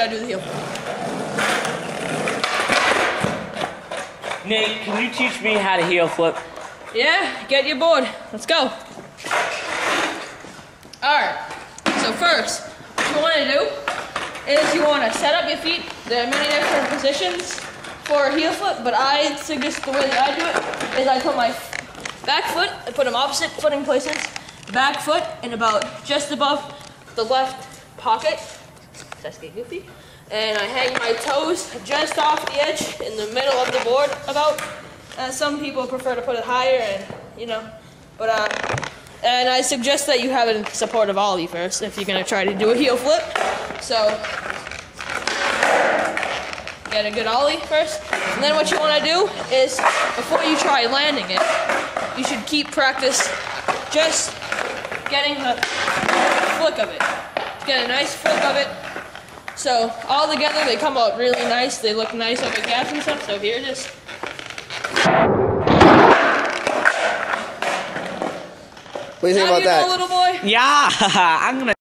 gotta do the heel. Nate, can you teach me how to heel flip? Yeah, get your board. Let's go. Alright, so first, what you want to do is you want to set up your feet. There are many different positions for a heel flip, but I suggest the way that I do it is I put my back foot, I put them opposite footing places, back foot in about just above the left pocket. That's getting goofy. And I hang my toes just off the edge in the middle of the board about. Some people prefer to put it higher and, and I suggest that you have it in support of ollie first if you're going to try to do a heel flip. So, get a good ollie first. And then what you want to do is, before you try landing it, you should keep practice just getting the flick of it. Get a nice flick of it. So, all together they come out really nice. They look nice over calves and stuff. So here it is. What do you think about that? Little boy? Yeah, I'm gonna